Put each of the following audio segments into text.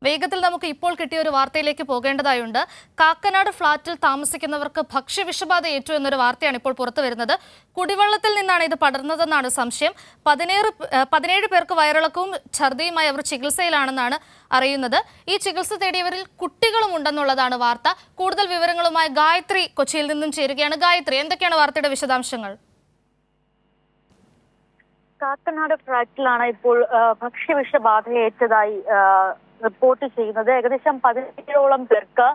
വേഗത്തിൽ നമുക്ക് ഇപ്പോൾ കിട്ടിയ ഒരു വാർത്തയിലേക്ക് പോകേണ്ടതായുണ്ട്. കാക്കനാട് ഫ്ളാറ്റിൽ താമസിക്കുന്നവർക്ക് ഭക്ഷ്യവിഷബാധ ഏറ്റു എന്നൊരു വാർത്തയാണ് ഇപ്പോൾ പുറത്തു വരുന്നത്. കുടിവെള്ളത്തിൽ നിന്നാണ് ഇത് പടർന്നതെന്നാണ് സംശയം. 17 പേർക്ക് വയറിളക്കവും ഛർദിയുമായി അവർ ചികിത്സയിലാണെന്നാണ് അറിയുന്നത്. ഈ ചികിത്സ തേടിയവരിൽ കുട്ടികളും ഉണ്ടെന്നുള്ളതാണ് വാർത്ത. കൂടുതൽ വിവരങ്ങളുമായി ഗായത്രി കൊച്ചിയിൽ നിന്നും ചേരുകയാണ്. ഗായത്രി, എന്തൊക്കെയാണ് വാർത്തയുടെ വിശദാംശങ്ങൾ? കാക്കനാട് ഫ്ളാറ്റിലാണ് ഇപ്പോൾ ഭക്ഷ്യവിഷബാധയേറ്റതായി റിപ്പോർട്ട് ചെയ്യുന്നത്. ഏകദേശം 17ഓളം പേർക്ക്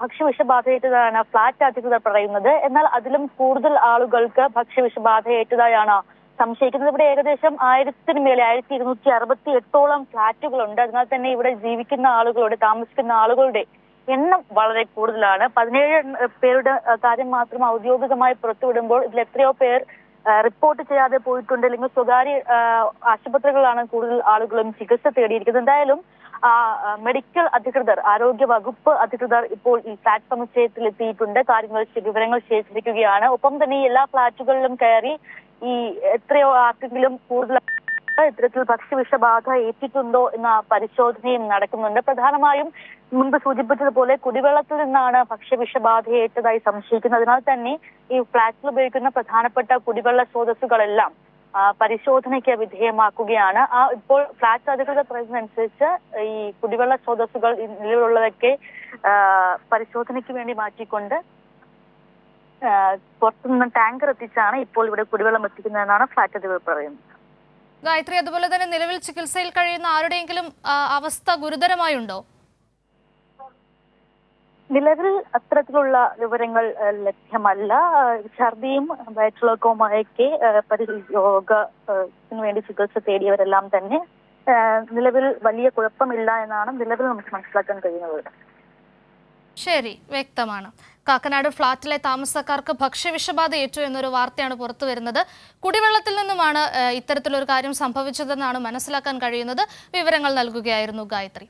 ഭക്ഷ്യവിഷബാധയേറ്റതാണ് ഫ്ളാറ്റ് അധികൃതർ പറയുന്നത്. എന്നാൽ അതിലും കൂടുതൽ ആളുകൾക്ക് ഭക്ഷ്യവിഷബാധയേറ്റതായാണ് സംശയിക്കുന്നത്. ഇവിടെ ഏകദേശം 1000-ന് മേലെ 1268ഓളം ഫ്ളാറ്റുകളുണ്ട്. അതിനാൽ തന്നെ ഇവിടെ ജീവിക്കുന്ന ആളുകളുടെ താമസിക്കുന്ന ആളുകളുടെ എണ്ണം വളരെ കൂടുതലാണ്. 17 പേരുടെ കാര്യം മാത്രം ഔദ്യോഗികമായി പുറത്തുവിടുമ്പോൾ ഇതിൽ എത്രയോ പേർ റിപ്പോർട്ട് ചെയ്യാതെ പോയിട്ടുണ്ട്, അല്ലെങ്കിൽ സ്വകാര്യ ആശുപത്രികളാണ് കൂടുതൽ ആളുകളും ചികിത്സ തേടിയിരിക്കുന്നത്. എന്തായാലും മെഡിക്കൽ അധികൃതർ, ആരോഗ്യ വകുപ്പ് അധികൃതർ ഇപ്പോൾ ഈ ഫ്ളാറ്റ് സമുച്ചയത്തിൽ എത്തിയിട്ടുണ്ട്. വിവരങ്ങൾ ശേഖരിക്കുകയാണ്. ഒപ്പം തന്നെ ഈ എല്ലാ ഫ്ളാറ്റുകളിലും കയറി ഈ എത്രയോ ആർക്കെങ്കിലും കൂടുതൽ ഇത്തരത്തിൽ ഭക്ഷ്യവിഷബാധ ഏറ്റിട്ടുണ്ടോ എന്ന പരിശോധനയും നടക്കുന്നുണ്ട്. പ്രധാനമായും മുൻപ് സൂചിപ്പിച്ചതുപോലെ കുടിവെള്ളത്തിൽ നിന്നാണ് ഭക്ഷ്യവിഷബാധയേറ്റതായി സംശയിക്കുന്നത്. അതിനാൽ തന്നെ ഈ ഫ്ളാറ്റിൽ ഉപയോഗിക്കുന്ന പ്രധാനപ്പെട്ട കുടിവെള്ള സ്രോതസ്സുകളെല്ലാം പരിശോധനയ്ക്ക് വിധേയമാക്കുകയാണ്. ഇപ്പോൾ ഫ്ളാറ്റ് അധികൃതർ പറയുന്നതനുസരിച്ച് ഈ കുടിവെള്ള സ്രോതസ്സുകൾ നിലവിലുള്ളതൊക്കെ പരിശോധനയ്ക്ക് വേണ്ടി മാറ്റിക്കൊണ്ട് പുറത്തുനിന്ന് ടാങ്കർ എത്തിച്ചാണ് ഇപ്പോൾ ഇവിടെ കുടിവെള്ളം എത്തിക്കുന്നതെന്നാണ് ഫ്ളാറ്റ് അധികൃതർ പറയുന്നത്. ഗായത്രി, അതുപോലെ തന്നെ നിലവിൽ ചികിത്സയിൽ കഴിയുന്ന ആരുടെയെങ്കിലും അവസ്ഥ ഗുരുതരമായുണ്ടോ? നിലവിൽ അത്തരത്തിലുള്ള വിവരങ്ങൾ ലഭ്യമല്ല. ഛർദിയും വയറ്റിളക്കവുമൊക്കെ രോഗത്തിന് വേണ്ടി ചികിത്സ തേടിയവരെല്ലാം തന്നെ നിലവിൽ വലിയ കുഴപ്പമില്ല എന്നാണ് നിലവിൽ നമുക്ക് മനസ്സിലാക്കാൻ കഴിയുന്നത്. ശരി, വ്യക്തമാണ്. കാക്കനാട് ഫ്ളാറ്റിലെ താമസക്കാർക്ക് ഭക്ഷ്യവിഷബാധ ഏറ്റു എന്നൊരു വാർത്തയാണ് പുറത്തു വരുന്നത്. കുടിവെള്ളത്തിൽ നിന്നുമാണ് ഇത്തരത്തിലൊരു കാര്യം സംഭവിച്ചതെന്നാണ് മനസ്സിലാക്കാൻ കഴിയുന്നത്. വിവരങ്ങൾ നൽകുകയായിരുന്നു ഗായത്രി.